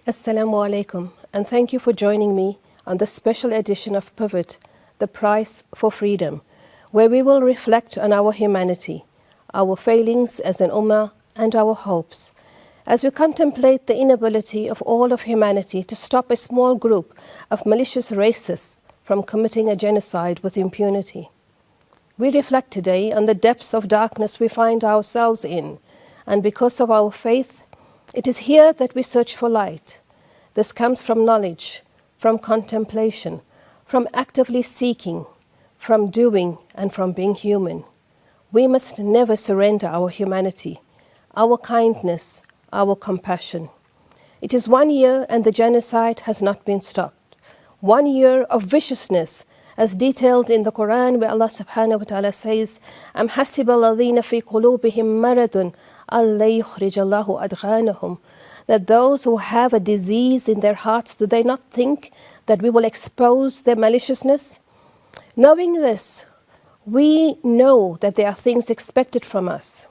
Assalamu alaikum, and thank you for joining me on this special edition of Pivot, The Price for Freedom, where we will reflect on our humanity, our failings as an ummah, and our hopes, as we contemplate the inability of all of humanity to stop a small group of malicious racists from committing a genocide with impunity. We reflect today on the depths of darkness we find ourselves in, and because of our faith, it is here that we search for light. This comes from knowledge, from contemplation, from actively seeking, from doing, and from being human. We must never surrender our humanity, our kindness, our compassion. It is 1 year and the genocide has not been stopped. 1 year of viciousness, as detailed in the Quran, where Allah subhanahu wa ta'ala says, أَمْ حَسِبَ الَّذِينَ فِي قُلُوبِهِم مَرَضٌ أَلَّا يُخْرِجَ اللَّهُ أَضْغَانَهُم, that those who have a disease in their hearts, do they not think that we will expose their maliciousness? Knowing this, we know that there are things expected from us,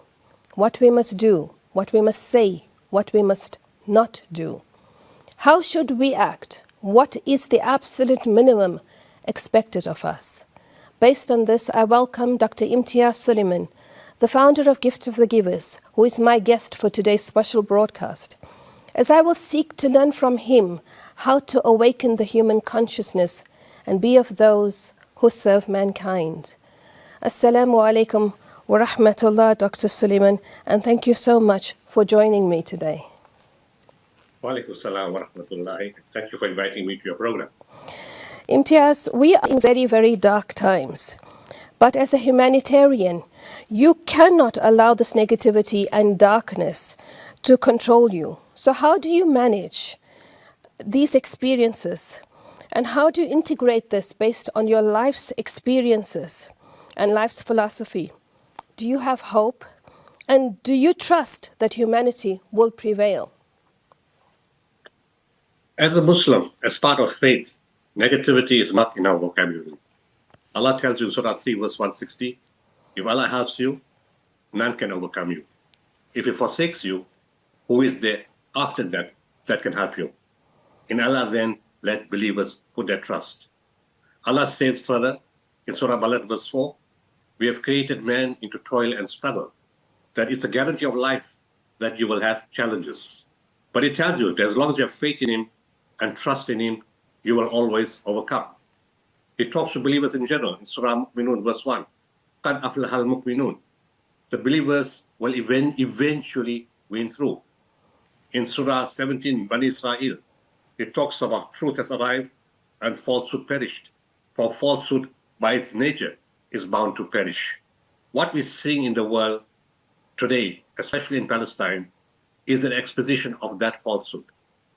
what we must do, what we must say, what we must not do. How should we act? What is the absolute minimum expected of us? Based on this, I welcome Dr. Imtiaz Sooliman, the founder of Gift of the Givers, who is my guest for today's special broadcast, as I will seek to learn from him how to awaken the human consciousness and be of those who serve mankind. Assalamu alaikum wa rahmatullah, Dr. Sooliman, and thank you so much for joining me today. Wa alaikum salam wa rahmatullahi. Thank you for inviting me to your program. Imtiaz, we are in very, very dark times. But as a humanitarian, you cannot allow this negativity and darkness to control you. So how do you manage these experiences? And how do you integrate this based on your life's experiences and life's philosophy? Do you have hope? And do you trust that humanity will prevail? As a Muslim, as part of faith, negativity is not in our vocabulary. Allah tells you in Surah 3, verse 160, if Allah helps you, none can overcome you. If He forsakes you, who is there after that can help you? In Allah then, let believers put their trust. Allah says further in Surah Balad, verse 4, we have created man into toil and struggle, that it's a guarantee of life that you will have challenges. But it tells you that as long as you have faith in Him and trust in Him, you will always overcome. It talks to believers in general in Surah Mu'minun, verse 1. قَدْ أَفْلَحَ الْمُؤْمِنُونَ. The believers will eventually win through. In Surah 17, Bani Israel, it talks about truth has arrived and falsehood perished. For falsehood, by its nature, is bound to perish. What we're seeing in the world today, especially in Palestine, is an exposition of that falsehood,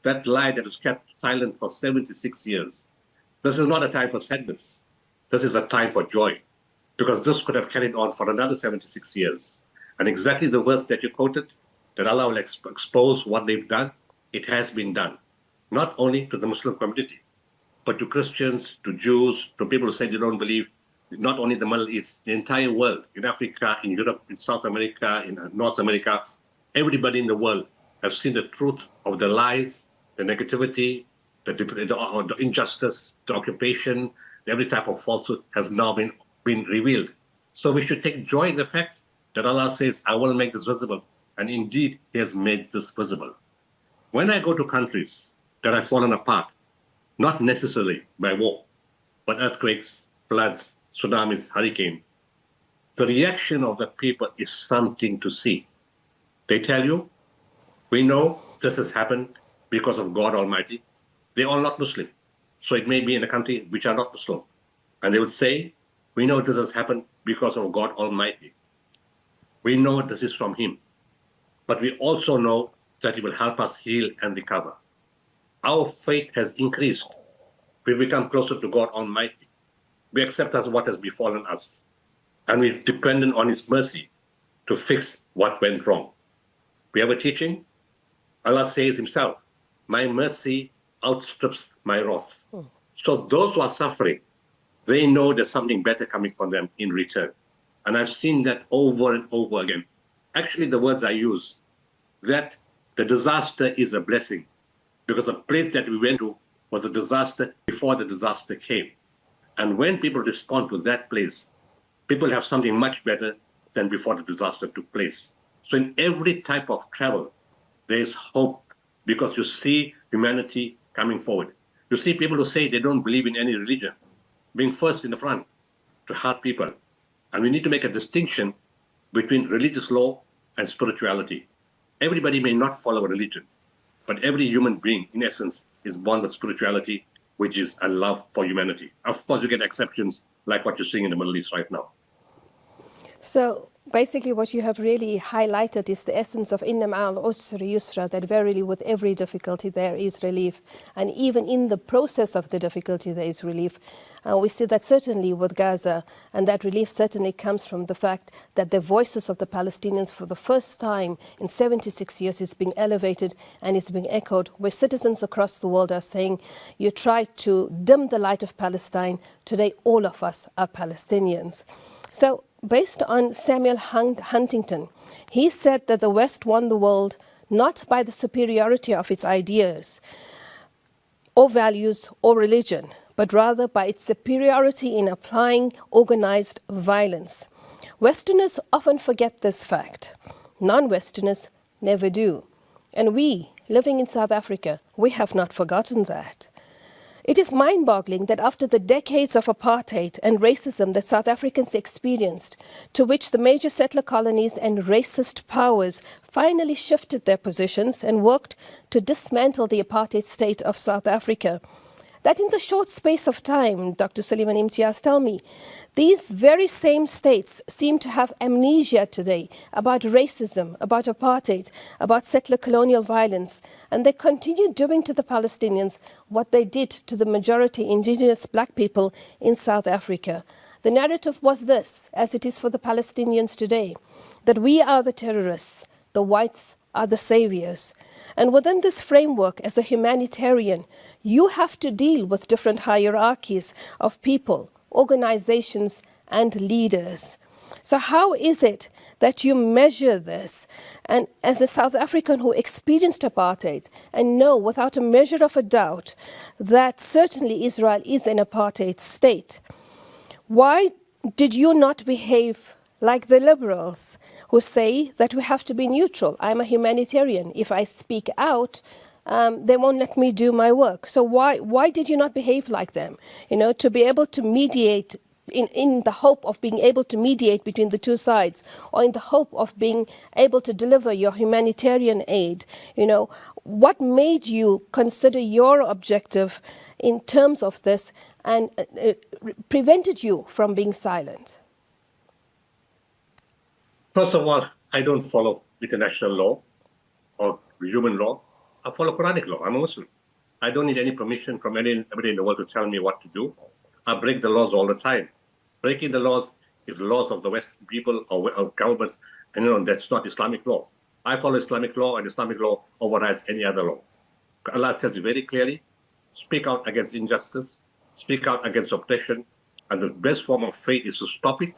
that lie that was kept silent for 76 years. This is not a time for sadness. This is a time for joy, because this could have carried on for another 76 years. And exactly the verse that you quoted, that Allah will expose what they've done, it has been done. Not only to the Muslim community, but to Christians, to Jews, to people who say they don't believe, not only the Middle East, the entire world, in Africa, in Europe, in South America, in North America, everybody in the world have seen the truth of the lies, the negativity, the injustice, the occupation, every type of falsehood has now been revealed. So we should take joy in the fact that Allah says, I will make this visible. And indeed, He has made this visible. When I go to countries that have fallen apart, not necessarily by war, but earthquakes, floods, tsunamis, hurricane, the reaction of the people is something to see. They tell you, we know this has happened because of God Almighty. They're all not Muslim. So it may be in a country which are not Muslim. And they would say, we know this has happened because of God Almighty. We know this is from Him. But we also know that He will help us heal and recover. Our faith has increased. We become closer to God Almighty. We accept as what has befallen us. And we're dependent on His mercy to fix what went wrong. We have a teaching. Allah says Himself, my mercy outstrips my wrath. So those who are suffering, they know there's something better coming from them in return. And I've seen that over and over again. Actually, the words I use, that the disaster is a blessing, because the place that we went to was a disaster before the disaster came. And when people respond to that place, people have something much better than before the disaster took place. So in every type of travel, there is hope because you see humanity coming forward. You see people who say they don't believe in any religion being first in the front to help people. And we need to make a distinction between religious law and spirituality. Everybody may not follow a religion, but every human being, in essence, is born with spirituality, which is a love for humanity. Of course, you get exceptions like what you're seeing in the Middle East right now. So basically what you have really highlighted is the essence of Inna ma'al usri yusra, that verily with every difficulty there is relief. And even in the process of the difficulty there is relief. We see that certainly with Gaza, and that relief certainly comes from the fact that the voices of the Palestinians for the first time in 76 years is being elevated and is being echoed, where citizens across the world are saying, you tried to dim the light of Palestine, today all of us are Palestinians. So based on Samuel Huntington, he said that the West won the world not by the superiority of its ideas or values or religion, but rather by its superiority in applying organized violence. Westerners often forget this fact. Non-Westerners never do. And we, living in South Africa, we have not forgotten that. It is mind-boggling that after the decades of apartheid and racism that South Africans experienced, to which the major settler colonies and racist powers finally shifted their positions and worked to dismantle the apartheid state of South Africa, that in the short space of time, Dr. Sooliman, Imtiaz, tell me, these very same states seem to have amnesia today about racism, about apartheid, about settler colonial violence, and they continue doing to the Palestinians what they did to the majority indigenous black people in South Africa. The narrative was this, as it is for the Palestinians today, that we are the terrorists, the whites are the saviors. And within this framework, as a humanitarian, you have to deal with different hierarchies of people, organizations, and leaders. So how is it that you measure this? And as a South African who experienced apartheid and know without a measure of a doubt that certainly Israel is an apartheid state, why did you not behave like the liberals who say that we have to be neutral? I'm a humanitarian. If I speak out, they won't let me do my work. So why did you not behave like them? You know, to be able to mediate in the hope of being able to mediate between the two sides, or in the hope of being able to deliver your humanitarian aid. You know, what made you consider your objective in terms of this and prevented you from being silent? First of all, I don't follow international law or human law. I follow Quranic law. I'm a Muslim. I don't need any permission from anybody in the world to tell me what to do. I break the laws all the time. Breaking the laws is the laws of the Western people or governments, and that's not Islamic law. I follow Islamic law, and Islamic law overrides any other law. Allah tells you very clearly, speak out against injustice, speak out against oppression, and the best form of faith is to stop it.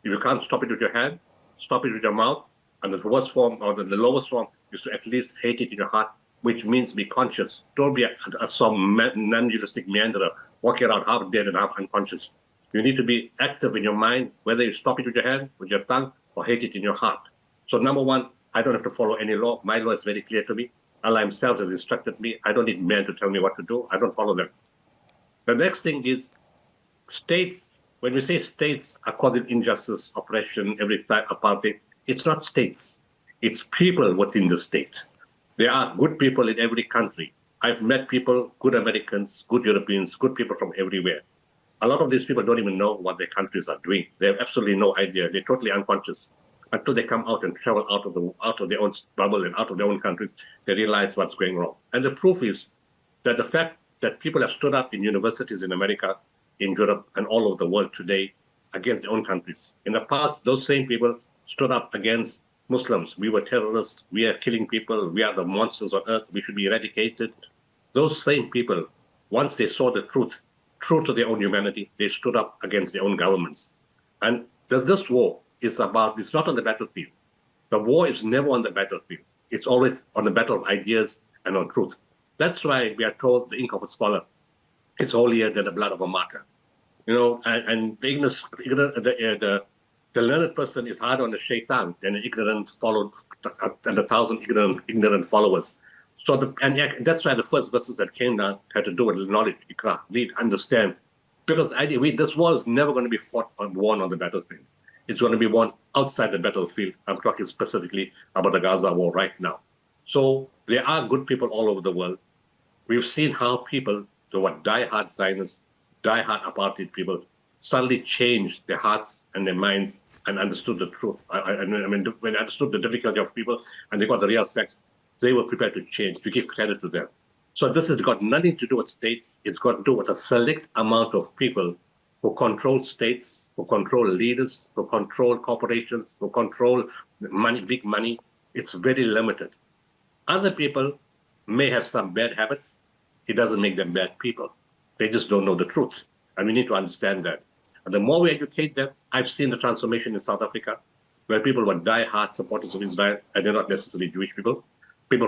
If you can't stop it with your hand, stop it with your mouth, and the worst form, or the lowest form, is to at least hate it in your heart, which means be conscious. Don't be some non-dualistic meanderer, walking around half dead and half unconscious. You need to be active in your mind, whether you stop it with your hand, with your tongue, or hate it in your heart. So number one, I don't have to follow any law. My law is very clear to me. Allah himself has instructed me. I don't need men to tell me what to do. I don't follow them. The next thing is states. When we say states are causing injustice, oppression, every type of apartheid, it's not states. It's people within the state. There are good people in every country. I've met people, good Americans, good Europeans, good people from everywhere. A lot of these people don't even know what their countries are doing. They have absolutely no idea. They're totally unconscious until they come out and travel out of their own bubble and out of their own countries. They realize what's going wrong. And the proof is that the fact that people have stood up in universities in America, in Europe, and all over the world today against their own countries. In the past, those same people stood up against Muslims. We were terrorists. We are killing people. We are the monsters on earth. We should be eradicated. Those same people, once they saw the truth, true to their own humanity, they stood up against their own governments. And this war is about, it's not on the battlefield. The war is never on the battlefield. It's always on the battle of ideas and on truth. That's why we are told the ink of a scholar is holier than the blood of a martyr. And the learned person is harder on the shaitan than an ignorant follower and 1,000 ignorant followers. So that's why the first verses that came down had to do with knowledge, ikra, read, understand. Because this war is never going to be fought or won on the battlefield. It's going to be won outside the battlefield. I'm talking specifically about the Gaza war right now. So there are good people all over the world. We've seen how people, the die-hard Zionists, die-hard apartheid people, suddenly changed their hearts and their minds and understood the truth. When they understood the difficulty of people and they got the real facts, they were prepared to change, to give credit to them. So this has got nothing to do with states. It's got to do with a select amount of people who control states, who control leaders, who control corporations, who control money, big money. It's very limited. Other people may have some bad habits. It doesn't make them bad people. They just don't know the truth. And we need to understand that. And the more we educate them, I've seen the transformation in South Africa, where people were die-hard supporters of Israel, and they're not necessarily Jewish people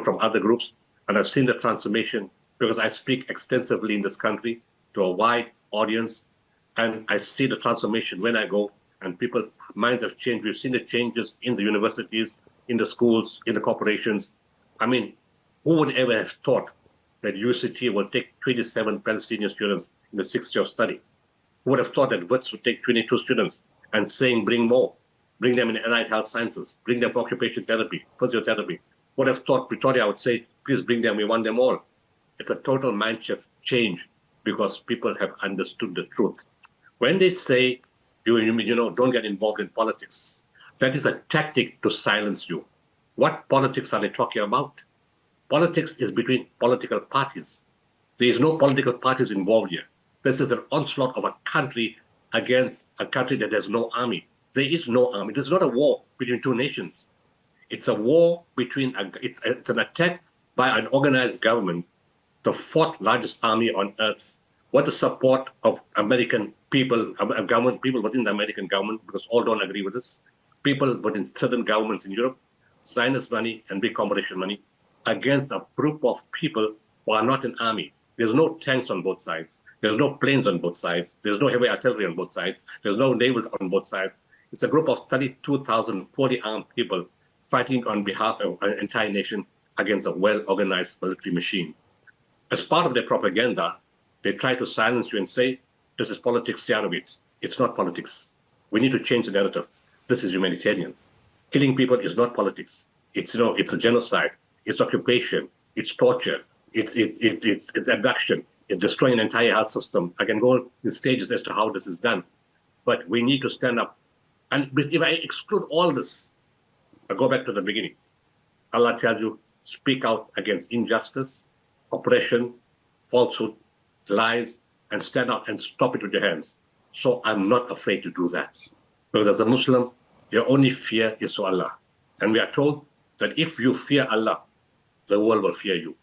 from other groups. And I've seen the transformation because I speak extensively in this country to a wide audience. And I see the transformation when I go, and people's minds have changed. We've seen the changes in the universities, in the schools, in the corporations. I mean, who would ever have thought that UCT will take 27 Palestinian students in the 6th year of study? Who would have thought that WITS would take 22 students and saying, bring more, bring them in allied health sciences, bring them for occupation therapy, physiotherapy? Would have thought Pretoria would say, please bring them, we want them all. It's a total mind shift change because people have understood the truth. When they say, don't get involved in politics, that is a tactic to silence you. What politics are they talking about? Politics is between political parties. There is no political parties involved here. This is an onslaught of a country against a country that has no army. There is no army. This is not a war between two nations. It's a war between, it's an attack by an organized government, the fourth largest army on earth, with the support of American people, government, people within the American government, because all don't agree with this, people within certain governments in Europe, Zionist money and big corporation money, against a group of people who are not an army. There's no tanks on both sides. There's no planes on both sides. There's no heavy artillery on both sides. There's no navals on both sides. It's a group of 32,000 fully armed people fighting on behalf of an entire nation against a well-organized military machine. As part of their propaganda, they try to silence you and say, this is politics, stay out of it. It's not politics. We need to change the narrative. This is humanitarian. Killing people is not politics. It's a genocide. It's occupation. It's torture. It's abduction. It's destroying an entire health system. I can go in stages as to how this is done. But we need to stand up. And if I exclude all this, I go back to the beginning. Allah tells you, speak out against injustice, oppression, falsehood, lies, and stand out and stop it with your hands. So I'm not afraid to do that. Because as a Muslim, your only fear is to Allah. And we are told that if you fear Allah, the world will fear you.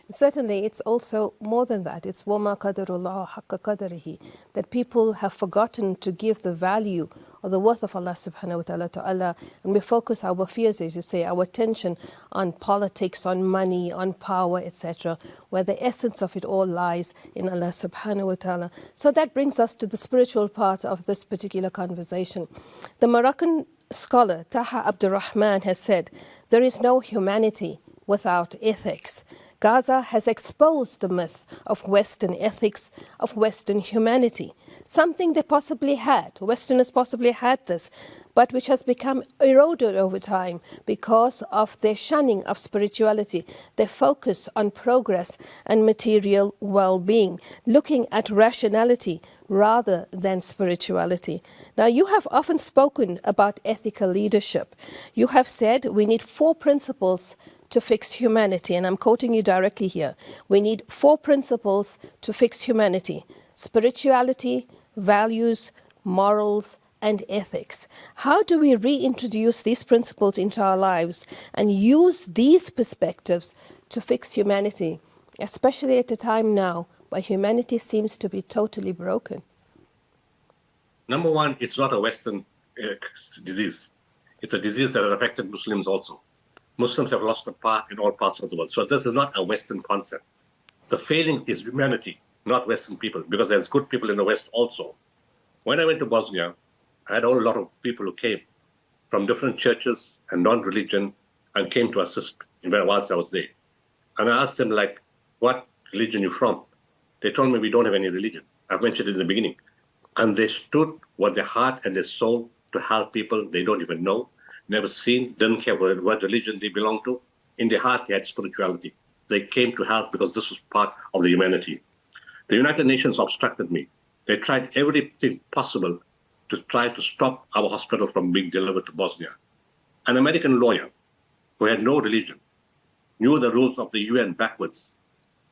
Certainly, it's also more than that. It's وَمَا قَدَرُ اللَّهُ حَقَّ قَدَرِهِ, that people have forgotten to give the value or the worth of Allah subhanahu wa ta'ala to Allah, and we focus our fears, as you say, our attention on politics, on money, on power, etc., where the essence of it all lies in Allah subhanahu wa ta'ala. So that brings us to the spiritual part of this particular conversation. The Moroccan scholar Taha Abdurrahman has said, there is no humanity without ethics. Gaza has exposed the myth of Western ethics, of Western humanity, something they possibly had, Westerners possibly had this, but which has become eroded over time because of their shunning of spirituality, their focus on progress and material well-being, looking at rationality rather than spirituality. Now, you have often spoken about ethical leadership. You have said we need 4 principles to fix humanity, and I'm quoting you directly here. We need 4 principles to fix humanity: spirituality, values, morals, and ethics. How do we reintroduce these principles into our lives and use these perspectives to fix humanity, especially at a time now where humanity seems to be totally broken? Number one, it's not a Western disease. It's a disease that has affected Muslims also. Muslims have lost the path in all parts of the world. So this is not a Western concept. The failing is humanity, not Western people, because there's good people in the West also. When I went to Bosnia, I had a whole lot of people who came from different churches and non-religion and came to assist in whilst I was there. And I asked them, like, what religion you from? They told me we don't have any religion. I've mentioned it in the beginning. And they stood with their heart and their soul to help people they don't even know, never seen, didn't care what religion they belong to. In their heart, they had spirituality. They came to help because this was part of the humanity. The United Nations obstructed me. They tried everything possible to try to stop our hospital from being delivered to Bosnia. An American lawyer who had no religion, knew the rules of the UN backwards.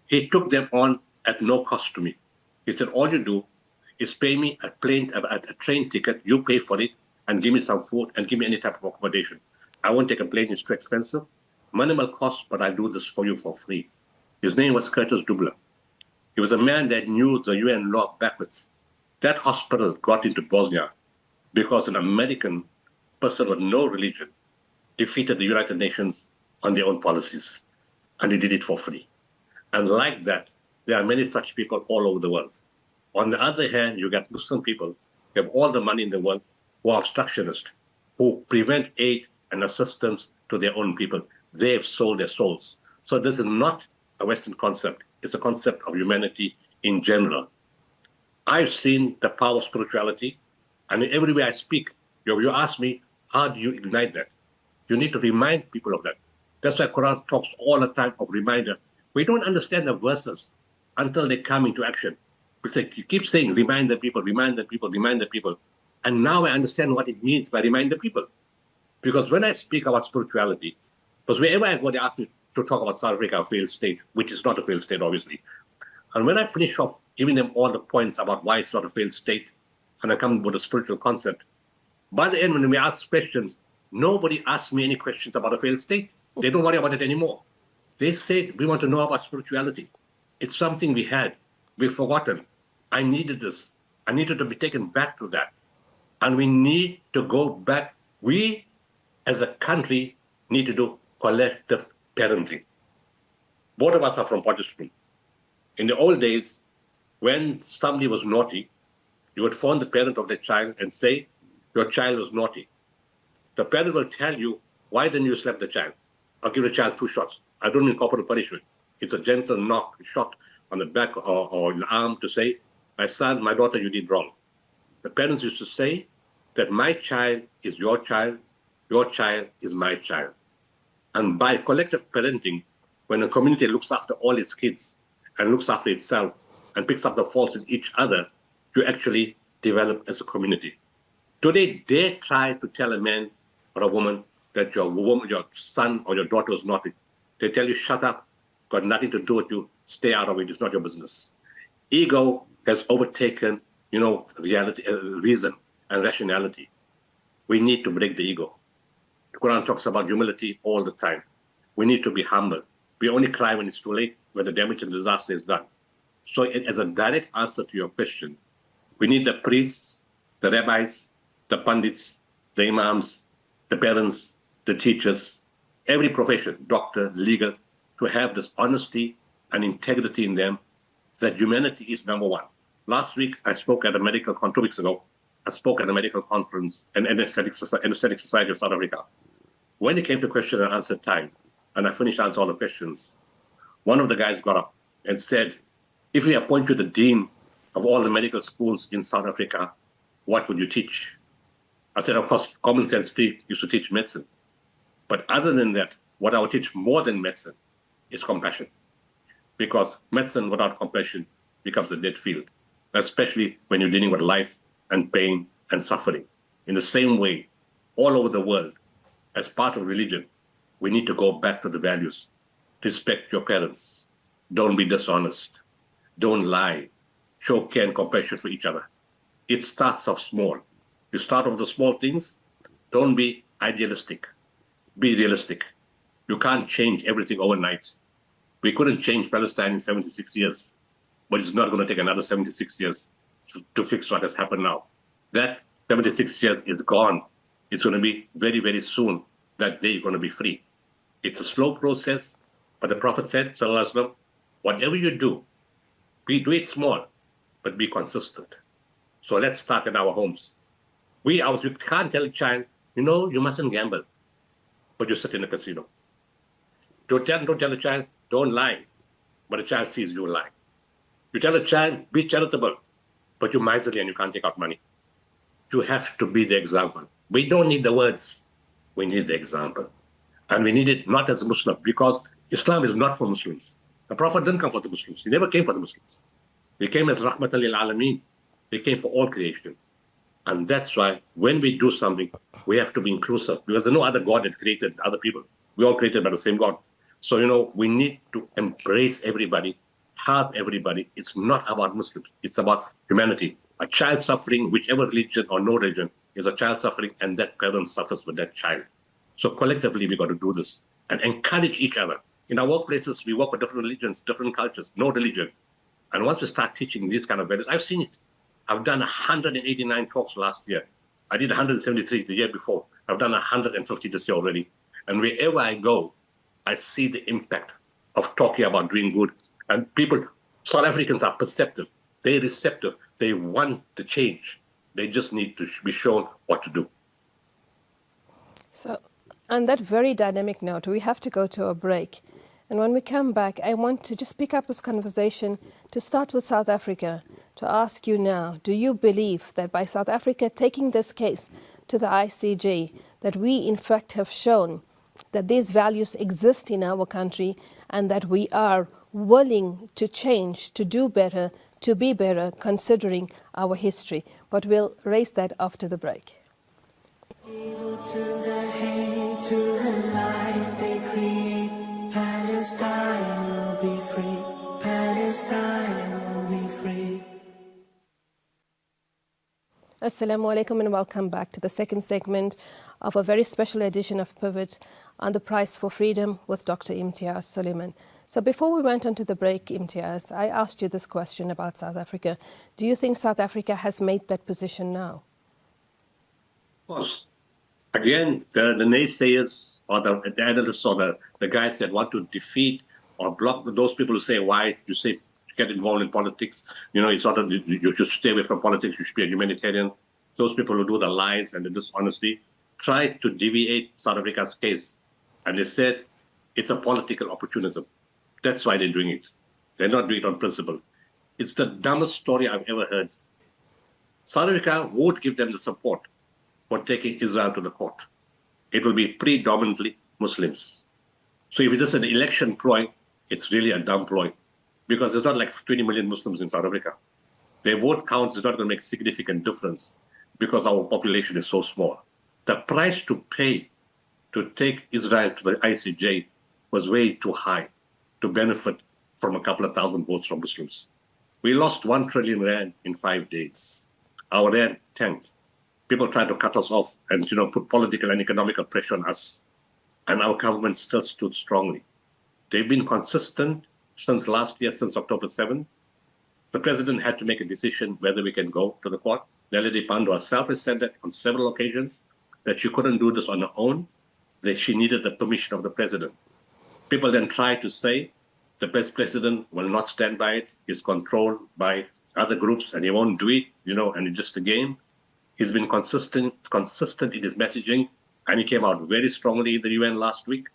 He took them on at no cost to me. He said, all you do is pay me a train ticket, you pay for it, and give me some food, and give me any type of accommodation. I won't take a plane, it's too expensive. Minimal cost, but I'll do this for you for free. His name was Curtis Dubler. He was a man that knew the UN law backwards. That hospital got into Bosnia because an American person with no religion defeated the United Nations on their own policies, and they did it for free. And like that, there are many such people all over the world. On the other hand, you get Muslim people who have all the money in the world, who are obstructionists, who prevent aid and assistance to their own people. They have sold their souls. So this is not a Western concept. It's a concept of humanity in general. I've seen the power of spirituality, and everywhere I speak, you ask me, how do you ignite that? You need to remind people of that. That's why Quran talks all the time of reminder. We don't understand the verses until they come into action. We say, you keep saying, remind the people, remind the people, remind the people. And now I understand what it means by remind the people. Because when I speak about spirituality, because wherever I go, they ask me to talk about South Africa, a failed state, which is not a failed state, obviously. And when I finish off giving them all the points about why it's not a failed state, and I come with a spiritual concept, by the end, when we ask questions, nobody asks me any questions about a failed state. They don't worry about it anymore. They said, we want to know about spirituality. It's something we had. We've forgotten. I needed this. I needed to be taken back to that. And we need to go back. We, as a country, need to do collective parenting. Both of us are from Potchefstroom. In the old days, when somebody was naughty, you would phone the parent of the child and say, your child was naughty. The parent will tell you, why didn't you slap the child? Or give the child 2 shots. I don't mean corporal punishment. It's a gentle knock, shot on the back or in the arm to say, my son, my daughter, you did wrong. The parents used to say that my child is your child is my child. And by collective parenting, when a community looks after all its kids and looks after itself and picks up the faults in each other, you actually develop as a community. Today, they try to tell a man or a woman that your son or your daughter is naughty. They tell you, shut up, got nothing to do with you, stay out of it, it's not your business. Ego has overtaken, reality, reason and rationality. We need to break the ego. The Quran talks about humility all the time. We need to be humble. We only cry when it's too late, when the damage and disaster is done. So as a direct answer to your question, we need the priests, the rabbis, the pundits, the imams, the parents, the teachers, every profession, doctor, legal, to have this honesty and integrity in them, that humanity is number one. Last week, I spoke at a medical, 2 weeks ago, I spoke at a medical conference, an anesthetic society of South Africa. When it came to question and answer time, and I finished answering all the questions, one of the guys got up and said, if we appoint you the dean of all the medical schools in South Africa, what would you teach? I said, of course, common sense used to teach medicine. But other than that, what I would teach more than medicine is compassion. Because medicine without compassion becomes a dead field, especially when you're dealing with life and pain and suffering. In the same way, all over the world, as part of religion, we need to go back to the values. Respect your parents. Don't be dishonest. Don't lie. Show care and compassion for each other. It starts off small. You start off the small things. Don't be idealistic. Be realistic. You can't change everything overnight. We couldn't change Palestine in 76 years, but it's not going to take another 76 years to fix what has happened now. That 76 years is gone. It's going to be very, very soon that day you're going to be free. It's a slow process, but the Prophet said, Sallallahu Alaihi Wasallam, whatever you do it small, but be consistent. So let's start in our homes. We can't tell a child, you mustn't gamble, but you sit in a casino. Don't tell a child, don't lie, but a child sees you lie. You tell a child, be charitable, but you're miserly and you can't take out money. You have to be the example. We don't need the words. We need the example. And we need it not as a Muslim, because Islam is not for Muslims. The Prophet didn't come for the Muslims. He never came for the Muslims. He came as Rahmatan lil Alameen. He came for all creation. And that's why when we do something, we have to be inclusive, because there's no other God that created other people. We're all created by the same God. So, we need to embrace everybody, help everybody. It's not about Muslims. It's about humanity. A child suffering, whichever religion or no religion, is a child suffering, and that parent suffers with that child. So collectively, we got to do this and encourage each other. In our workplaces, we work with different religions, different cultures, no religion. And once we start teaching these kind of values, I've seen it. I've done 189 talks last year. I did 173 the year before. I've done 150 this year already. And wherever I go, I see the impact of talking about doing good. And people, South Africans are perceptive. They're receptive. They want to change. They just need to be shown what to do. So, on that very dynamic note, we have to go to a break. And when we come back, I want to just pick up this conversation to start with South Africa, to ask you now, do you believe that by South Africa taking this case to the ICJ, that we in fact have shown that these values exist in our country and that we are willing to change, to do better, to be better, considering our history? But we'll raise that after the break. Evil to the hate, to the lies they create. Palestine will be free. Palestine will be free. Assalamu alaikum and welcome back to the second segment of a very special edition of Pivot on the Price for Freedom with Dr. Imtiaz Sooliman. So before we went on to the break, Imtiaz, I asked you this question about South Africa. Do you think South Africa has made that position now? Of course. Again, the naysayers or the analysts or the guys that want to defeat or block those people who say, why you say get involved in politics, it's not that you should stay away from politics, you should be a humanitarian. Those people who do the lies and the dishonesty try to deviate South Africa's case. And they said it's a political opportunism. That's why they're doing it. They're not doing it on principle. It's the dumbest story I've ever heard. South Africa won't give them the support for taking Israel to the court. It will be predominantly Muslims. So if it's just an election ploy, it's really a dumb ploy, because there's not like 20 million Muslims in South Africa. Their vote counts is not going to make a significant difference because our population is so small. The price to pay to take Israel to the ICJ was way too high to benefit from a couple of thousand votes from Muslims. We lost 1 trillion rand in 5 days. Our rand tanked. People tried to cut us off and put political and economical pressure on us. And our government still stood strongly. They've been consistent since last year, since October 7th. The president had to make a decision whether we can go to the court. Naledi Pandor herself has said that on several occasions, that she couldn't do this on her own, that she needed the permission of the president. People then try to say the best president will not stand by it, he's controlled by other groups and he won't do it, and it's just a game. He's been consistent in his messaging, and he came out very strongly in the UN last week,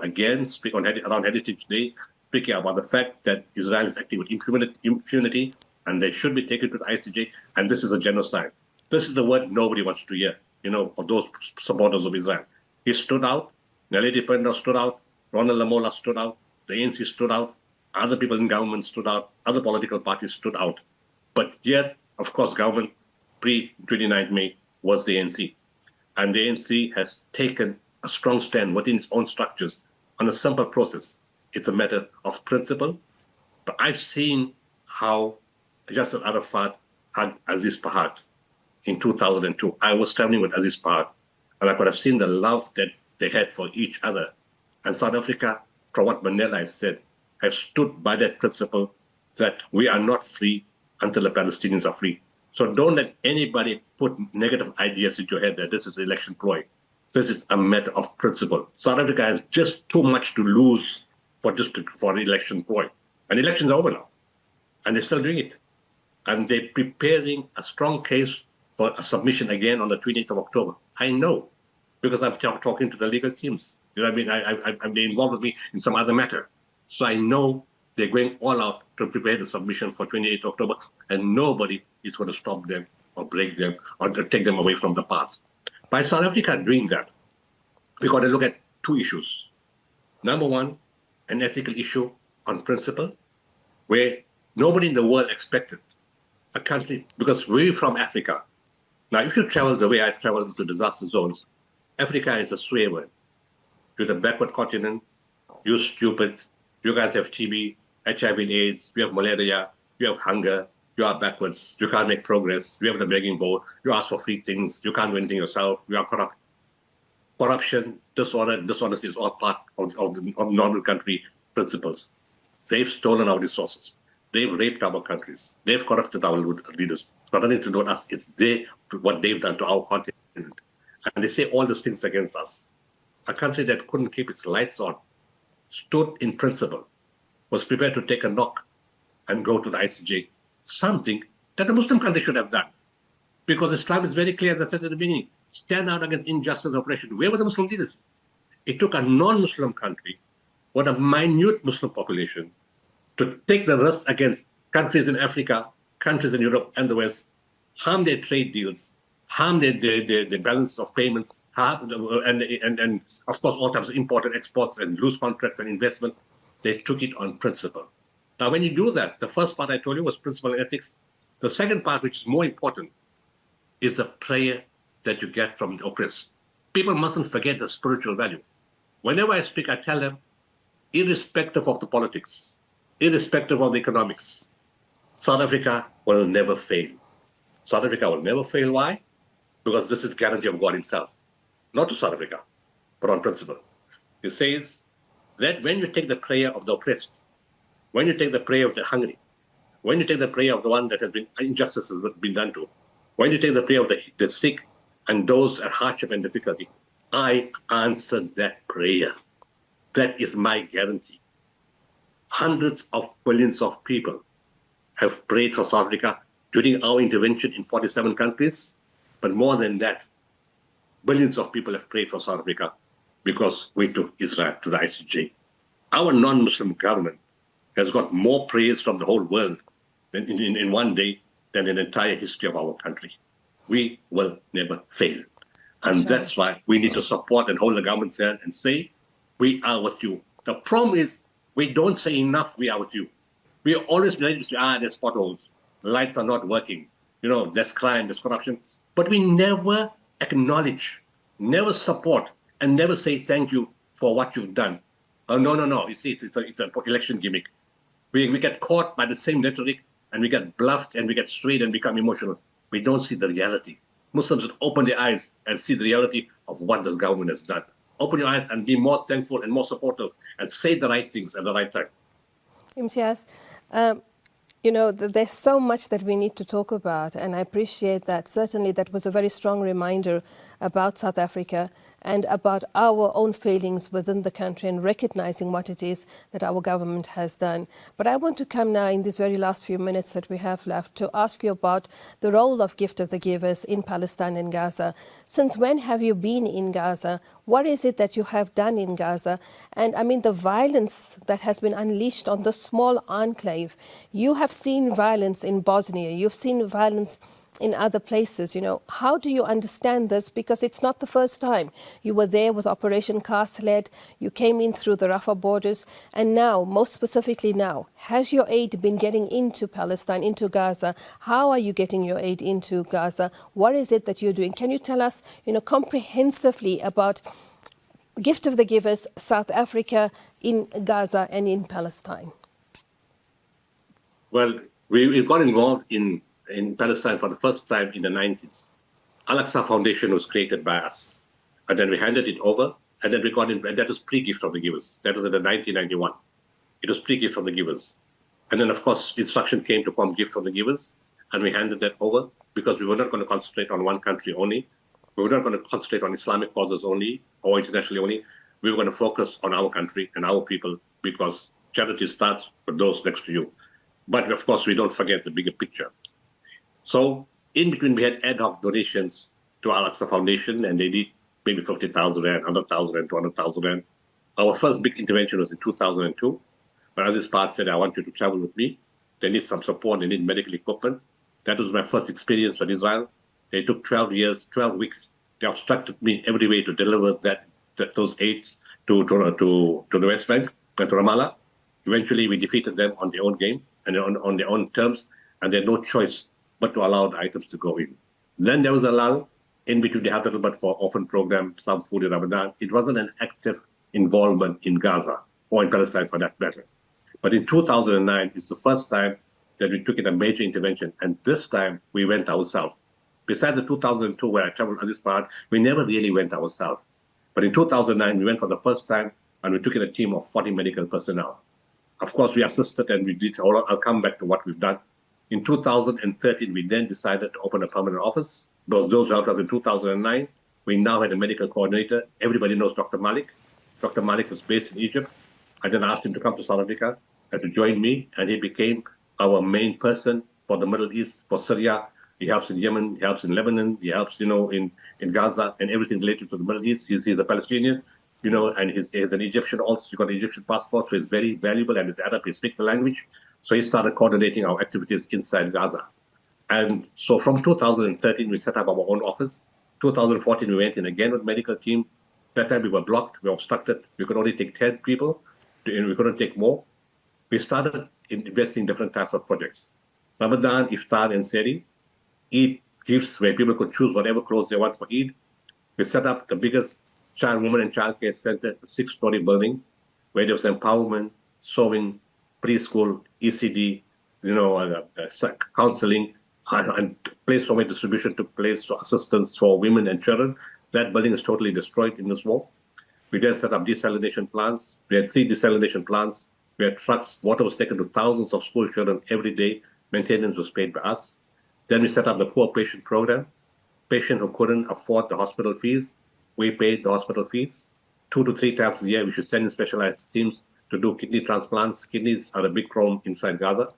again, speaking around Heritage Day, speaking about the fact that Israel is acting with impunity and they should be taken to the ICJ, and this is a genocide. This is the word nobody wants to hear, of those supporters of Israel. He stood out, Naledi Pandor stood out, Ronald Lamola stood out, the ANC stood out, other people in government stood out, other political parties stood out. But yet, of course, government pre-29th May was the ANC. And the ANC has taken a strong stand within its own structures on a simple process. It's a matter of principle. But I've seen how Yasser Arafat had Aziz Pahat in 2002. I was traveling with Aziz Pahat, and I could have seen the love that they had for each other. And South Africa, from what Mandela has said, have stood by that principle that we are not free until the Palestinians are free. So don't let anybody put negative ideas into your head that this is an election ploy. This is a matter of principle. South Africa has just too much to lose for an election point. And elections are over now, and they're still doing it. And they're preparing a strong case for a submission again on the 28th of October. I know, because I'm talking to the legal teams. You know what I mean? They involved with me in some other matter. So I know they're going all out to prepare the submission for 28th October, and nobody is going to stop them or break them or to take them away from the path. By South Africa doing that, we've got to look at two issues. Number one, an ethical issue on principle, where nobody in the world expected a country, because we're from Africa. Now, if you travel the way I travel to disaster zones, Africa is a swear word. You're the backward continent, you're stupid, you guys have TB, HIV and AIDS, you have malaria, you have hunger, you are backwards, you can't make progress, you have the begging bowl, you ask for free things, you can't do anything yourself, you are corrupt. Corruption, dishonesty is all part of normal country principles. They've stolen our resources. They've raped our countries. They've corrupted our leaders. It's got nothing to do with us. It's what they've done to our continent. And they say all these things against us. A country that couldn't keep its lights on, stood in principle, was prepared to take a knock and go to the ICJ, something that a Muslim country should have done. Because Islam is very clear, as I said at the beginning, stand out against injustice and oppression. Where were the Muslim leaders? It took a non-Muslim country with a minute Muslim population to take the risk against countries in Africa, countries in Europe and the West, harm their trade deals, harm their balance of payments, and of course all types of import and exports and loose contracts and investment. They took it on principle. Now, when you do that, the first part I told you was principle and ethics. The second part, which is more important, is the prayer that you get from the oppressed. People mustn't forget the spiritual value. Whenever I speak, I tell them, irrespective of the politics, irrespective of the economics, South Africa will never fail. South Africa will never fail. Why? Because this is the guarantee of God himself, not to South Africa, but on principle. He says that when you take the prayer of the oppressed, when you take the prayer of the hungry, when you take the prayer of the one that has been injustice has been done to, when you take the prayer of the sick and those at hardship and difficulty, I answered that prayer. That is my guarantee. Hundreds of billions of people have prayed for South Africa during our intervention in 47 countries. But more than that, billions of people have prayed for South Africa because we took Israel to the ICJ. Our non-Muslim government has got more prayers from the whole world in one day than in the entire history of our country. We will never fail. And that's why we need to support and hold the government's hand and say, we are with you. The problem is, we don't say enough, we are with you. We are always ready to say, there's potholes, lights are not working, there's crime, there's corruption. But we never acknowledge, never support, and never say thank you for what you've done. Oh, no. You see, it's an election gimmick. We get caught by the same rhetoric, and we get bluffed, and we get swayed and become emotional. We don't see the reality. Muslims should open their eyes and see the reality of what this government has done. Open your eyes and be more thankful and more supportive and say the right things at the right time. Imtiaz, there's so much that we need to talk about, and I appreciate that. Certainly, that was a very strong reminder about South Africa and about our own failings within the country and recognizing what it is that our government has done. But I want to come now in these very last few minutes that we have left to ask you about the role of Gift of the Givers in Palestine and Gaza. Since when have you been in Gaza? What is it that you have done in Gaza? And I mean, the violence that has been unleashed on the small enclave. You have seen violence in Bosnia. You've seen violence in other places. How do you understand this? Because it's not the first time. You were there with Operation Cast Lead. You came in through the Rafah borders. And now, most specifically now, has your aid been getting into Palestine, into Gaza? How are you getting your aid into Gaza? What is it that you're doing? Can you tell us, comprehensively about Gift of the Givers, South Africa, in Gaza and in Palestine? Well, we got involved in Palestine for the first time in the 90s. Al-Aqsa Foundation was created by us. And then we handed it over, and then we got in, and that was pre-Gift of the Givers. That was in 1991. It was pre-Gift of the Givers. And then, of course, instruction came to form Gift of the Givers, and we handed that over because we were not going to concentrate on one country only. We were not going to concentrate on Islamic causes only or internationally only. We were going to focus on our country and our people because charity starts with those next to you. But of course, we don't forget the bigger picture. So in between, we had ad hoc donations to Al-Aqsa Foundation, and they did maybe 50,000 rand, 100,000 rand, 200,000 rand. Our first big intervention was in 2002. When Aziz Part said, I want you to travel with me. They need some support. They need medical equipment. That was my first experience with Israel. They took 12 years, 12 weeks. They obstructed me every way to deliver those aids to the West Bank and to Ramallah. Eventually, we defeated them on their own game and on their own terms, and they had no choice but to allow the items to go in. Then there was a lull in between the Help Settlement for Orphan program, some food in Ramadan. It wasn't an active involvement in Gaza or in Palestine for that matter. But in 2009, it's the first time that we took in a major intervention, and this time we went ourselves. Besides the 2002 where I traveled on this part, we never really went ourselves. But in 2009, we went for the first time, and we took in a team of 40 medical personnel. Of course, we assisted and we did. I'll come back to what we've done. In 2013, we then decided to open a permanent office. Those who helped us in 2009, we now had a medical coordinator. Everybody knows Dr. Malik. Dr. Malik was based in Egypt. I then asked him to come to South Africa and to join me, and he became our main person for the Middle East, for Syria. He helps in Yemen, he helps in Lebanon, he helps, in Gaza and everything related to the Middle East. He's a Palestinian, and he's an Egyptian also. He's got an Egyptian passport, so he's very valuable, and he's Arab, he speaks the language. So he started coordinating our activities inside Gaza. And so from 2013, we set up our own office. 2014, we went in again with medical team. That time we were blocked, we were obstructed. We could only take 10 people, and we couldn't take more. We started investing in different types of projects. Ramadan, Iftar, and Seri. Eid gifts where people could choose whatever clothes they want for Eid. We set up the biggest women and child care center, a 6-story building, where there was empowerment, sewing, preschool, ECD, counseling, and place for my distribution took place for assistance for women and children. That building is totally destroyed in this war. We then set up desalination plants. We had 3 desalination plants. We had trucks. Water was taken to thousands of school children every day. Maintenance was paid by us. Then we set up the poor patient program. Patient who couldn't afford the hospital fees, we paid the hospital fees. 2 to 3 times a year, we should send in specialized teams to do kidney transplants. Kidneys are a big problem inside Gaza.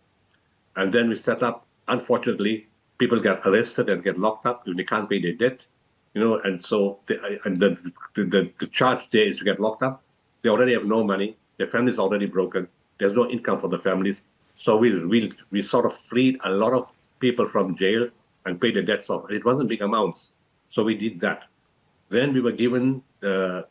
And then we set up, unfortunately, people get arrested and get locked up if they can't pay their debt. And so the charge there is to get locked up. They already have no money. Their family's already broken. There's no income for the families. So we sort of freed a lot of people from jail and paid the debts off. It wasn't big amounts. So we did that. Then we were given a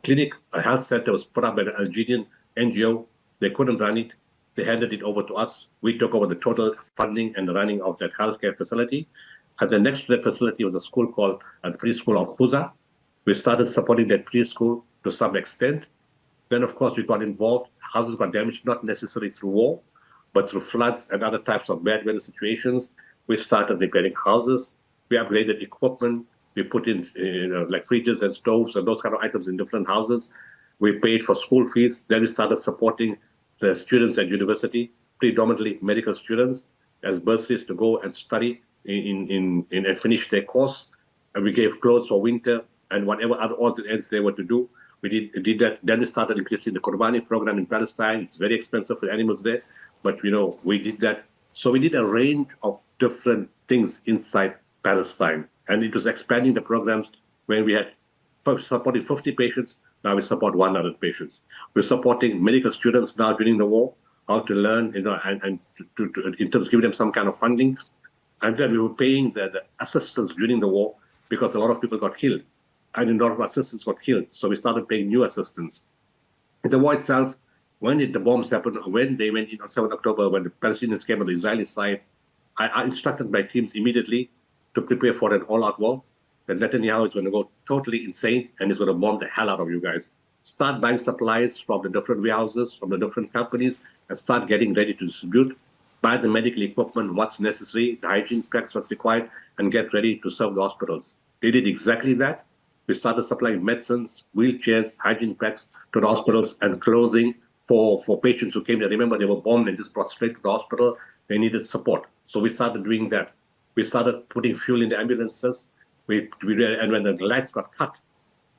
clinic, a health center was put up by an Algerian NGO. They couldn't run it. They handed it over to us. We took over the total funding and the running of that healthcare facility. And then next to that facility was a school called the preschool of Khuza. We started supporting that preschool to some extent. Then, of course, we got involved. Houses got damaged, not necessarily through war, but through floods and other types of bad weather situations. We started repairing houses. We upgraded equipment. We put in like fridges and stoves and those kind of items in different houses. We paid for school fees. Then we started supporting the students at university, predominantly medical students, as bursaries to go and study and finish their course. And we gave clothes for winter and whatever other odds and ends they were to do. We did that. Then we started increasing the Qurbani program in Palestine. It's very expensive for animals there, but we did that. So we did a range of different things inside Palestine, and it was expanding the programs. When we had supporting 50 patients, now we support 100 patients. We're supporting medical students now during the war, how to learn, and to in terms of giving them some kind of funding. And then we were paying the assistance during the war because a lot of people got killed. And a lot of assistants got killed. So we started paying new assistants. In the war itself, when the bombs happened, when they went in on 7 October, when the Palestinians came on the Israeli side, I instructed my teams immediately to prepare for an all-out war. That Netanyahu is going to go totally insane and is going to bomb the hell out of you guys. Start buying supplies from the different warehouses, from the different companies, and start getting ready to distribute. Buy the medical equipment, what's necessary, the hygiene packs, what's required, and get ready to serve the hospitals. They did exactly that. We started supplying medicines, wheelchairs, hygiene packs to the hospitals and clothing for patients who came there. Remember, they were bombed and just brought straight to the hospital. They needed support. So we started doing that. We started putting fuel in the ambulances. And when the lights got cut,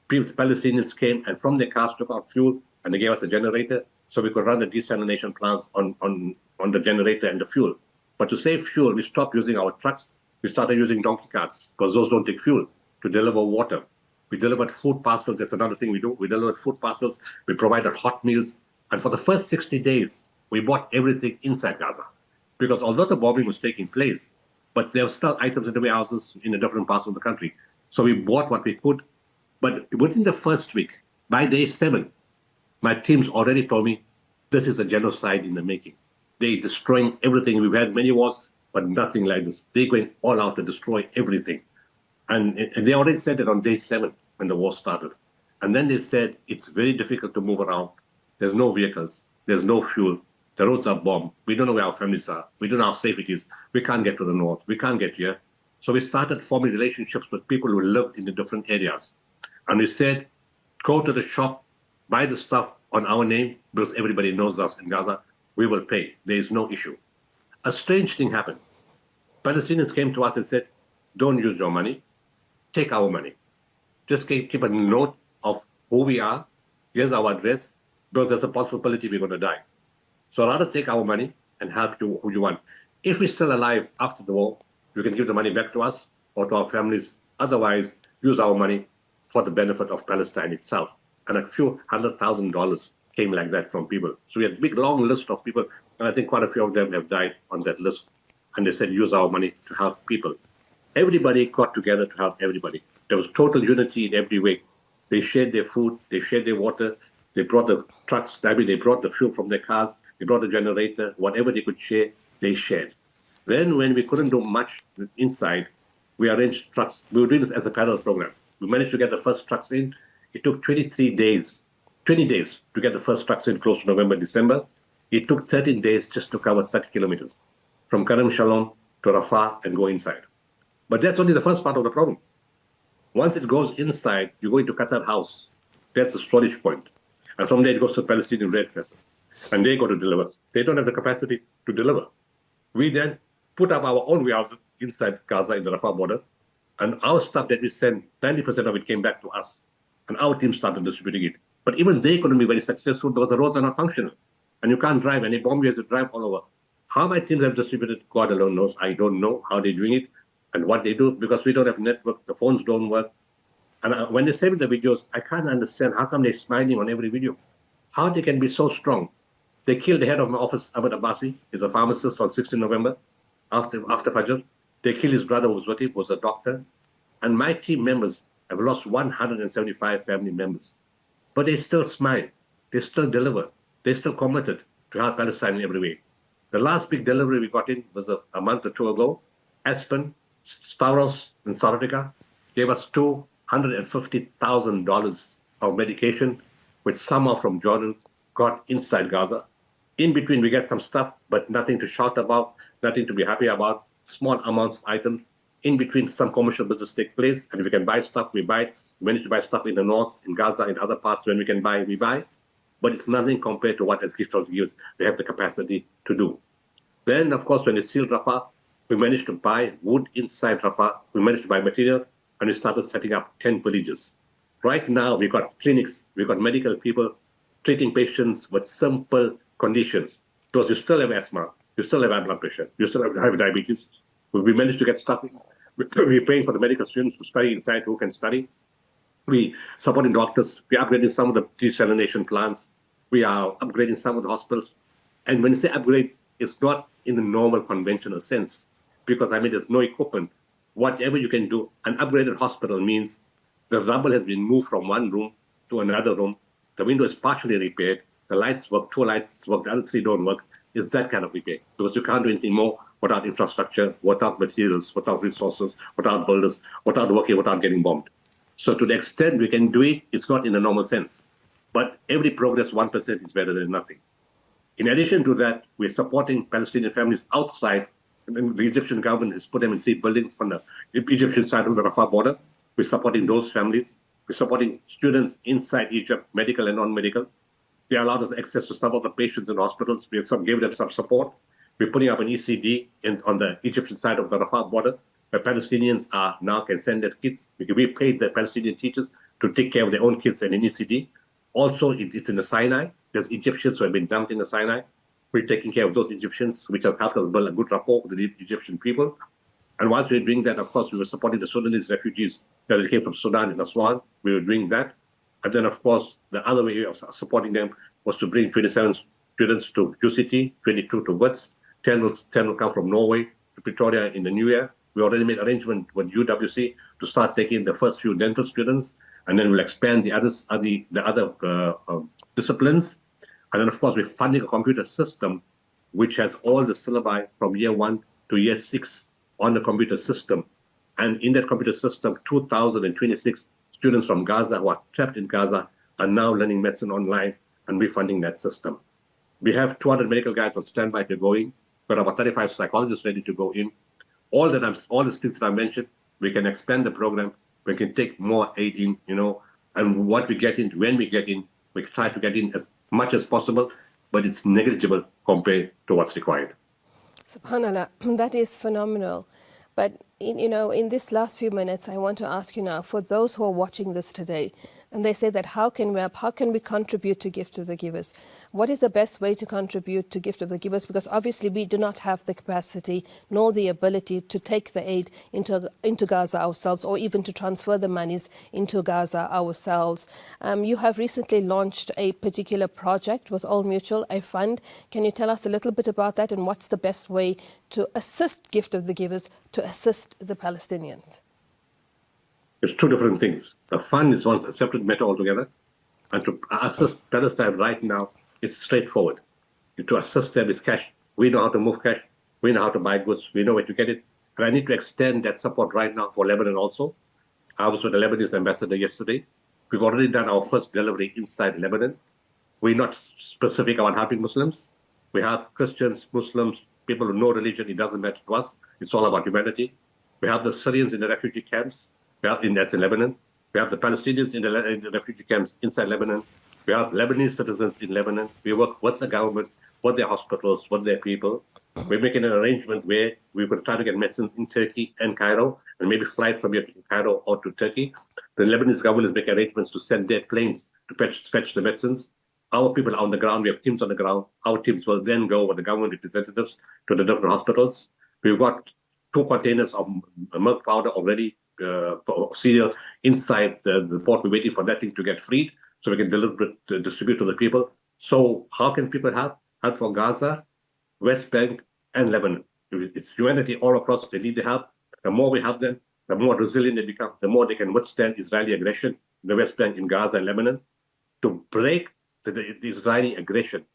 Palestinians came and from their cars took out fuel and they gave us a generator so we could run the desalination plants on the generator and the fuel. But to save fuel, we stopped using our trucks. We started using donkey carts because those don't take fuel to deliver water. We delivered food parcels. That's another thing we do. We delivered food parcels. We provided hot meals. And for the first 60 days, we bought everything inside Gaza. Because although the bombing was taking place, but there were still items in the warehouses in the different parts of the country. So we bought what we could. But within the first week, by day 7, my teams already told me this is a genocide in the making. They're destroying everything. We've had many wars, but nothing like this. They're going all out to destroy everything. And they already said it on day 7 when the war started. And then they said it's very difficult to move around. There's no vehicles. There's no fuel. The roads are bombed. We don't know where our families are. We don't know how safe it is. We can't get to the north. We can't get here. So we started forming relationships with people who lived in the different areas. And we said, go to the shop, buy the stuff on our name, because everybody knows us in Gaza. We will pay. There is no issue. A strange thing happened. Palestinians came to us and said, don't use your money. Take our money. Just keep a note of who we are. Here's our address, because there's a possibility we're going to die. So rather take our money and help you who you want. If we're still alive after the war, you can give the money back to us or to our families. Otherwise, use our money for the benefit of Palestine itself. And a few $100,000 came like that from people. So we had a big, long list of people, and I think quite a few of them have died on that list. And they said, use our money to help people. Everybody got together to help everybody. There was total unity in every way. They shared their food, they shared their water, they brought the trucks, they brought the fuel from their cars, they brought the generator, whatever they could share, they shared. Then when we couldn't do much inside, we arranged trucks. We were doing this as a parallel program. We managed to get the first trucks in. It took 20 days to get the first trucks in close to November, December. It took 13 days just to cover 30 kilometers from Kerem Shalom to Rafah and go inside. But that's only the first part of the problem. Once it goes inside, you go into Qatar House. That's the storage point. And from there, it goes to Palestinian Red Crescent. And they go to deliver. They don't have the capacity to deliver. We then put up our own warehouses inside Gaza in the Rafah border. And our stuff that we sent, 90% of it came back to us. And our team started distributing it. But even they couldn't be very successful because the roads are not functional. And you can't drive. And they bomb you as you drive all over. How my teams have distributed, God alone knows. I don't know how they're doing it and what they do, because we don't have network. The phones don't work. And when they send me the videos, I can't understand how come they're smiling on every video. How they can be so strong. They killed the head of my office, Ahmed Abbasi. He's a pharmacist on 16 November after Fajr. They killed his brother who was with him, was a doctor. And my team members have lost 175 family members. But they still smile. They still deliver. They're still committed to help Palestine in every way. The last big delivery we got in was a month or two ago. Aspen, Stavros in South Africa gave us $250,000 of medication, which some are from Jordan, got inside Gaza. In between, we get some stuff, but nothing to shout about, nothing to be happy about, small amounts of items. In between, some commercial business take place, and if we can buy stuff, we buy. We manage to buy stuff in the north, in Gaza, in other parts. When we can buy, we buy. But it's nothing compared to what, as gift of years, we have the capacity to do. Then, of course, when they sealed Rafah, we managed to buy wood inside Rafah. We managed to buy material, and we started setting up 10 villages. Right now, we've got clinics, we've got medical people treating patients with simple conditions. Because you still have asthma, you still have high blood pressure, you still have diabetes. We managed to get stuff. We're paying for the medical students to study inside who can study. We supporting doctors. We're upgrading some of the desalination plants. We are upgrading some of the hospitals. And when you say upgrade, it's not in the normal conventional sense, because there's no equipment. Whatever you can do, an upgraded hospital means the rubble has been moved from one room to another room. The window is partially repaired. The lights work, 2 lights work, the other 3 don't work. It's that kind of repair, because you can't do anything more without infrastructure, without materials, without resources, without builders, without working, without getting bombed. So to the extent we can do it, it's not in a normal sense. But every progress, 1% is better than nothing. In addition to that, we're supporting Palestinian families outside. And the Egyptian government has put them in 3 buildings on the Egyptian side of the Rafah border. We're supporting those families. We're supporting students inside Egypt, medical and non-medical. They allowed us access to some of the patients in hospitals. We gave them some support. We're putting up an ECD on the Egyptian side of the Rafah border. where Palestinians are now can send their kids. We paid the Palestinian teachers to take care of their own kids in ECD. Also, it's in the Sinai. There's Egyptians who have been dumped in the Sinai. We're taking care of those Egyptians, which has helped us build a good rapport with the Egyptian people. And whilst we were doing that, of course, we were supporting the Sudanese refugees that came from Sudan and Aswan. We were doing that. And then, of course, the other way of supporting them was to bring 27 students to UCT, 22 to WITS, 10 will come from Norway to Pretoria in the new year. We already made arrangement with UWC to start taking the first few dental students, and then we'll expand the others, the other disciplines. And then, of course, we're funding a computer system which has all the syllabi from year 1 to year 6 on the computer system. And in that computer system, 2,026 students from Gaza who are trapped in Gaza are now learning medicine online, and we're funding that system. We have 200 medical guys on standby to go in. We've got about 35 psychologists ready to go in. All the things that I mentioned, we can expand the program. We can take more aid in, and what we get in, when we get in, we try to get in as much as possible, but it's negligible compared to what's required. SubhanAllah, that is phenomenal. But in this last few minutes, I want to ask you now, for those who are watching this today, and they say that how can we contribute to Gift of the Givers? What is the best way to contribute to Gift of the Givers? Because obviously we do not have the capacity nor the ability to take the aid into Gaza ourselves, or even to transfer the monies into Gaza ourselves. You have recently launched a particular project with Old Mutual, a fund. Can you tell us a little bit about that, and what's the best way to assist Gift of the Givers to assist the Palestinians? It's two different things. The fund is one separate matter altogether, and to assist Palestine right now is straightforward. To assist them is cash. We know how to move cash. We know how to buy goods. We know where to get it. And I need to extend that support right now for Lebanon also. I was with the Lebanese ambassador yesterday. We've already done our first delivery inside Lebanon. We're not specific about helping Muslims. We have Christians, Muslims, people of no religion. It doesn't matter to us. It's all about humanity. We have the Syrians in the refugee camps. That's in Lebanon. We have the Palestinians in the refugee camps inside Lebanon. We have Lebanese citizens in Lebanon. We work with the government, with their hospitals, with their people. We're making an arrangement where we will try to get medicines in Turkey and Cairo, and maybe flight from here to Cairo or to Turkey. The Lebanese government is making arrangements to send their planes to fetch the medicines. Our people are on the ground. We have teams on the ground. Our teams will then go with the government representatives to the different hospitals. We've got 2 containers of milk powder already, cereal inside the port. We're waiting for that thing to get freed so we can distribute to the people. So how can people help? Help for Gaza, West Bank, and Lebanon. It's humanity all across. They need the help. The more we help them, the more resilient they become, the more they can withstand Israeli aggression in the West Bank, in Gaza and Lebanon. To break the Israeli aggression,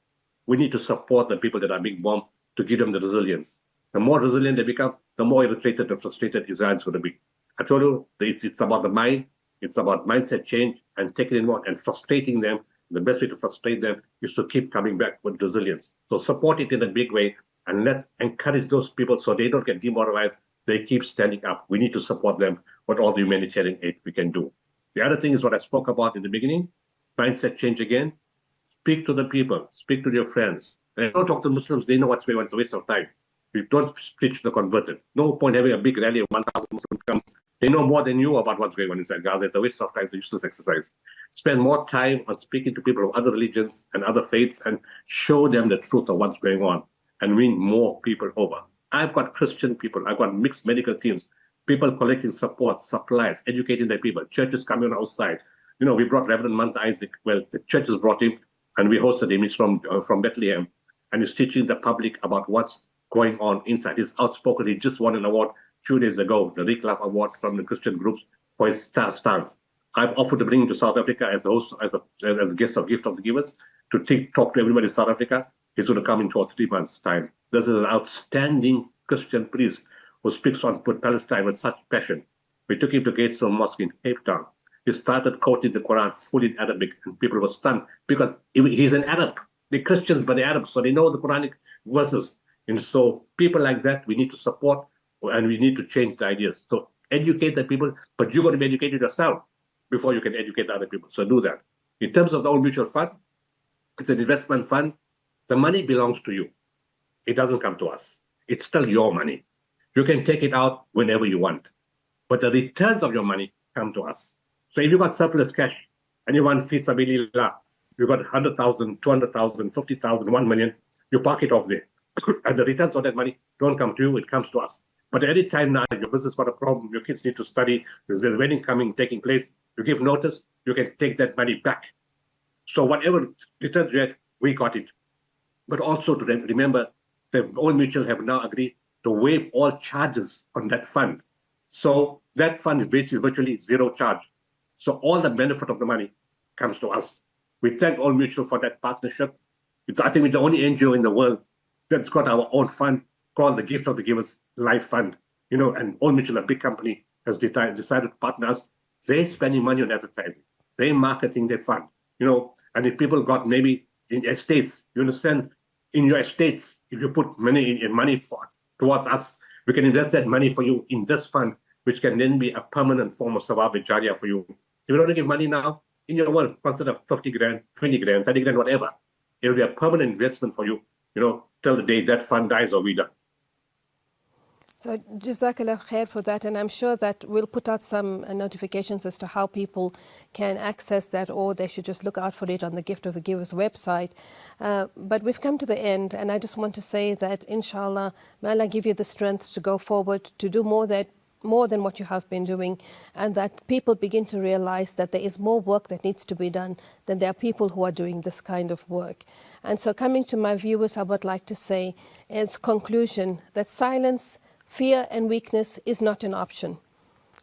we need to support the people that are being bombed to give them the resilience. The more resilient they become, the more irritated and frustrated Israel is going to be. I told you, it's about the mind, it's about mindset change and taking it on and frustrating them. The best way to frustrate them is to keep coming back with resilience. So support it in a big way, and let's encourage those people so they don't get demoralized. They keep standing up. We need to support them with all the humanitarian aid we can do. The other thing is what I spoke about in the beginning, mindset change again. Speak to the people, speak to your friends. And don't talk to Muslims, they know what's going on, it's a waste of time. You don't preach the converted. No point having a big rally of 1,000 Muslims comes. They know more than you about what's going on inside Gaza. It's a waste of time, it's a useless exercise. Spend more time on speaking to people of other religions and other faiths and show them the truth of what's going on and win more people over. I've got Christian people, I've got mixed medical teams, people collecting support, supplies, educating their people, churches coming outside. We brought Reverend Mount Isaac. Well, the churches brought him and we hosted him. He's from Bethlehem, and he's teaching the public about what's going on inside. He's outspoken. He just won an award 2 days ago, the Reclaf Award from the Christian groups for his stance. I've offered to bring him to South Africa as a host, as a guest of Gift of the Givers, to talk to everybody in South Africa. He's going to come in 2 or 3 months' time. This is an outstanding Christian priest who speaks on Palestine with such passion. We took him to Gateshead Mosque in Cape Town. He started quoting the Quran fully in Arabic, and people were stunned because he's an Arab. The Christians, but the Arabs, so they know the Quranic verses. And so people like that, we need to support, and we need to change the ideas. So educate the people, but you've got to be educated yourself before you can educate other people. So do that. In terms of the Old Mutual Fund, it's an investment fund. The money belongs to you. It doesn't come to us. It's still your money. You can take it out whenever you want. But the returns of your money come to us. So if you got surplus cash and you want fi sabilillah, you got 100,000, 200,000, 50,000, 1 million, you park it off there. And the returns on that money don't come to you, it comes to us. But at any time now, your business got a problem, your kids need to study, there's a wedding taking place, you give notice, you can take that money back. So whatever returns you had, we got it. But also to remember, the Old Mutual have now agreed to waive all charges on that fund. So that fund is virtually zero charge. So all the benefit of the money comes to us. We thank Old Mutual for that partnership. I think we're the only NGO in the world that's got our own fund called the Gift of the Givers Life Fund. And Old Mutual, a big company, has decided to partner us. They're spending money on advertising. They're marketing their fund. And if people got maybe in estates, you understand, in your estates, if you put money towards us, we can invest that money for you in this fund, which can then be a permanent form of sawab jariyah for you. If you don't give money now, in your world, consider 50 grand, 20 grand, 30 grand, whatever. It will be a permanent investment for you, till the day that fund dies or we die. So Jazakallah khair for that, and I'm sure that we'll put out some notifications as to how people can access that, or they should just look out for it on the Gift of the Givers website. But we've come to the end, and I just want to say that inshallah, may Allah give you the strength to go forward, to do more than what you have been doing, and that people begin to realize that there is more work that needs to be done than there are people who are doing this kind of work. And so coming to my viewers, I would like to say as conclusion that silence, fear and weakness is not an option.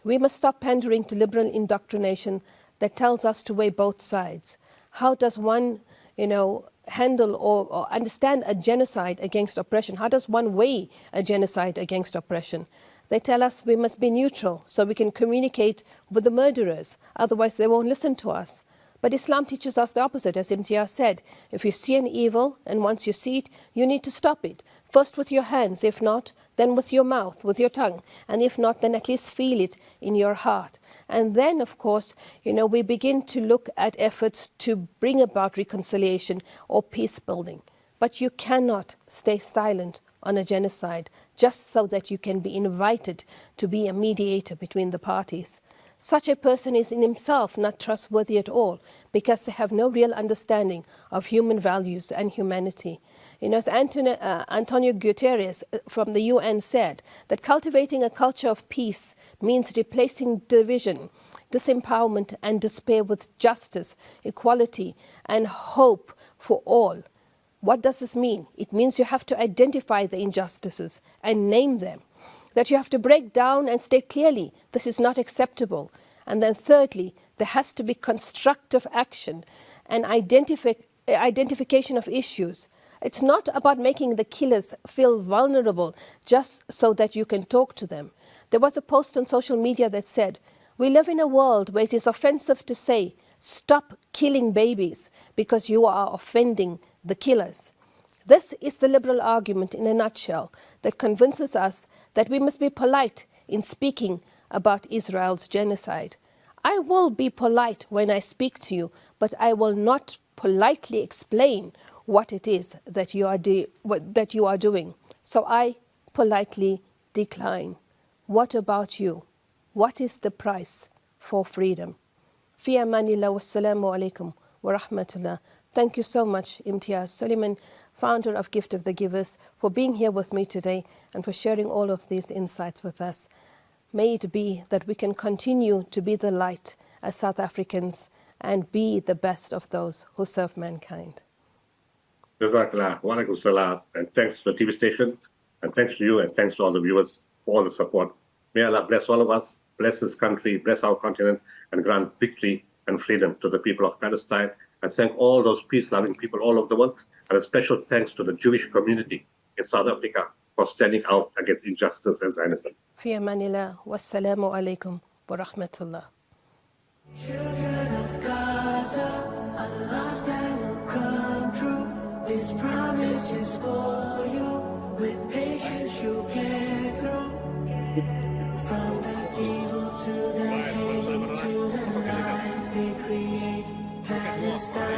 We must stop pandering to liberal indoctrination that tells us to weigh both sides. How does one, handle or understand a genocide against oppression? How does one weigh a genocide against oppression? They tell us we must be neutral so we can communicate with the murderers, otherwise they won't listen to us. But Islam teaches us the opposite, as Imtiaz said. If you see an evil, and once you see it, you need to stop it. First with your hands, if not, then with your mouth, with your tongue. And if not, then at least feel it in your heart. And then, of course, we begin to look at efforts to bring about reconciliation or peace building. But you cannot stay silent on a genocide just so that you can be invited to be a mediator between the parties. Such a person is in himself not trustworthy at all, because they have no real understanding of human values and humanity. As Antonio Guterres from the UN said, that cultivating a culture of peace means replacing division, disempowerment and despair with justice, equality and hope for all. What does this mean? It means you have to identify the injustices and name them. That you have to break down and state clearly, this is not acceptable. And then thirdly, there has to be constructive action and identification of issues. It's not about making the killers feel vulnerable just so that you can talk to them. There was a post on social media that said, we live in a world where it is offensive to say, stop killing babies because you are offending the killers. This is the liberal argument in a nutshell that convinces us that we must be polite in speaking about Israel's genocide. I will be polite when I speak to you, but I will not politely explain what it is that you are doing. So I politely decline. What about you? What is the price for freedom? Fi amanillah, wassalamu alaikum wa rahmatullah. Thank you so much, Imtiaz Sooliman, founder of Gift of the Givers, for being here with me today and for sharing all of these insights with us. May it be that we can continue to be the light as South Africans and be the best of those who serve mankind. Jazakallah, wa alaikum salam, and thanks to the TV station, and thanks to you, and thanks to all the viewers for all the support. May Allah bless all of us, bless this country, bless our continent, and grant victory and freedom to the people of Palestine. And thank all those peace-loving people all over the world. And a special thanks to the Jewish community in South Africa for standing out against injustice and Zionism. Fi amanillah, wassalamu alaikum wa rahmatullah. Children of Gaza, Allah's plan will come true. This promise is for you. With patience you'll get through. From the evil to the hate to the lies they create, Palestine